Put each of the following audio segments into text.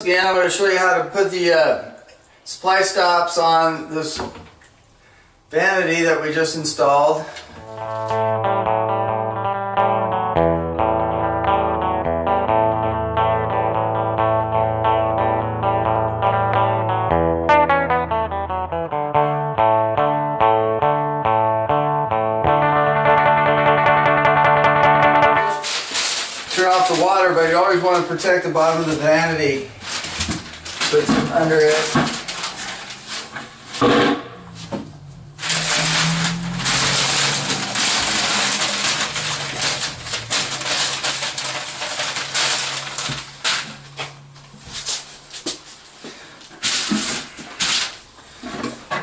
Again, I'm going to show you how to put the supply stops on this vanity that we just installed. Turn off the water, but you always want to protect the bottom of the vanity. Put some under it.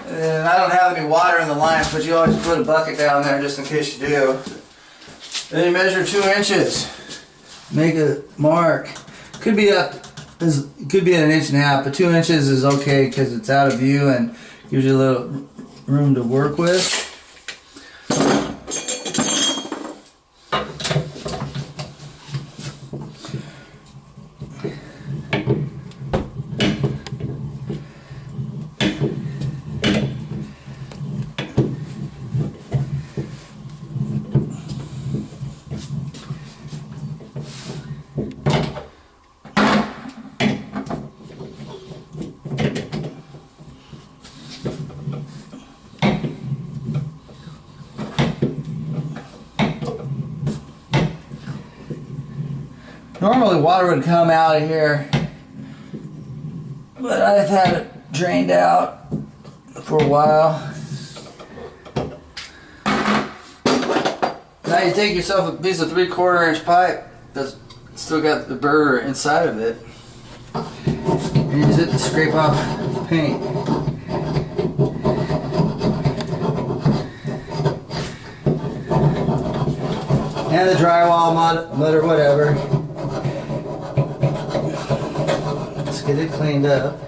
And I don't have any water in the lines, but you always put a bucket down there just in case you do. Then you measure 2 inches. Make a mark. Could be up. It could be at 1.5 inches, but 2 inches is okay because it's out of view and gives you a little room to work with. Normally water would come out of here, but I've had it drained out for a while. Now you take yourself a piece of 3/4 inch pipe that's still got the burr inside of it and use it to scrape off paint. And the drywall mud or whatever. Get it cleaned up.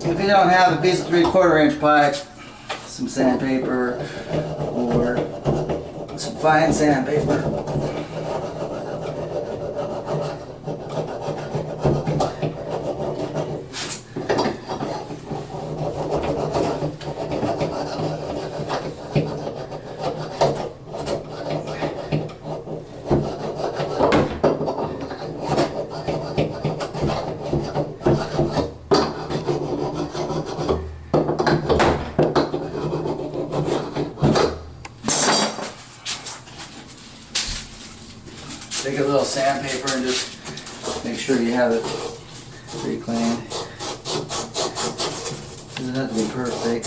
If you don't have a piece of 3/4 inch pipe, some sandpaper or some fine sandpaper. Take a little sandpaper and just make sure you have it pretty clean. Doesn't have to be perfect.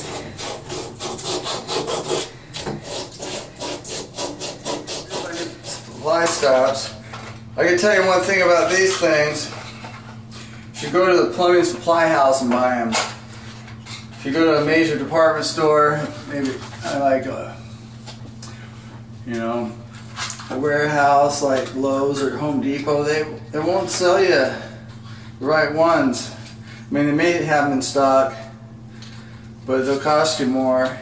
Supply stops. I can tell you one thing about these things. You should go to the plumbing supply house and buy them. If you go to a major department store, maybe I like a warehouse like Lowe's or Home Depot, they won't sell you the right ones. I mean, they may have them in stock, but they'll cost you more.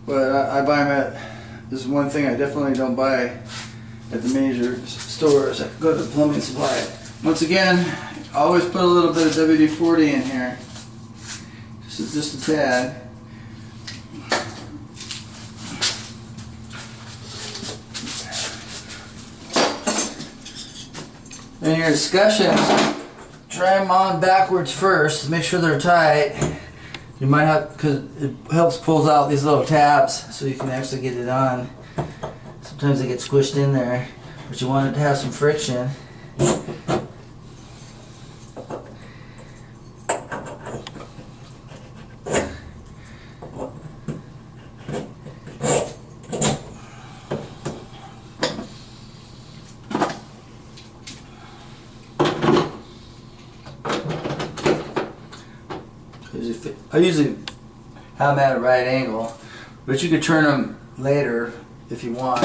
But I buy them at, this is one thing I definitely don't buy at the major stores. I go to the plumbing supply. Once again, always put a little bit of WD-40 in here, just a tad. In your discussions, try them on backwards first to make sure they're tight. You might have, because it helps pulls out these little tabs so you can actually get it on. Sometimes they get squished in there, but you want it to have some friction. I usually have them at a right angle, but you could turn them later if you want.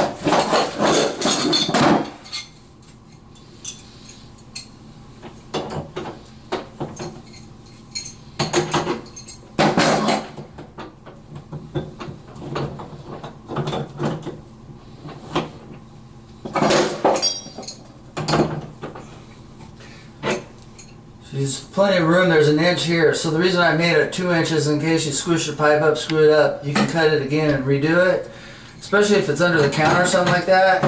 There's plenty of room. There's an inch here, so the reason I made it 2 inches in case you squish your pipe up, screw it up, you can cut it again and redo it, especially if it's under the counter or something like that.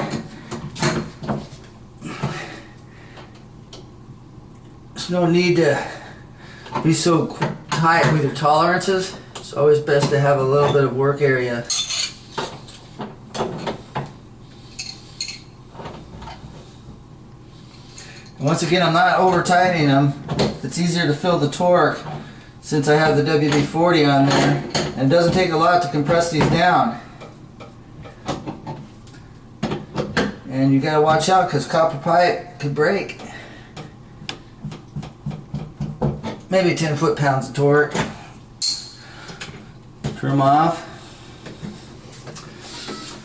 There's no need to be so tight with your tolerances. It's always best to have a little bit of work area. And once again, I'm not over tightening them. It's easier to feel the torque since I have the WD-40 on there, and it doesn't take a lot to compress these down. And you gotta watch out because copper pipe could break. Maybe 10 foot-pounds of torque. Trim off.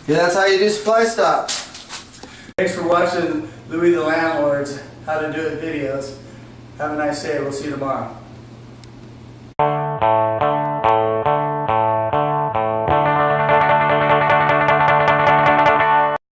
Yeah, that's how you do supply stop. Thanks for watching Louie the Landlord's How to Do It videos. Have a nice day. We'll see you tomorrow.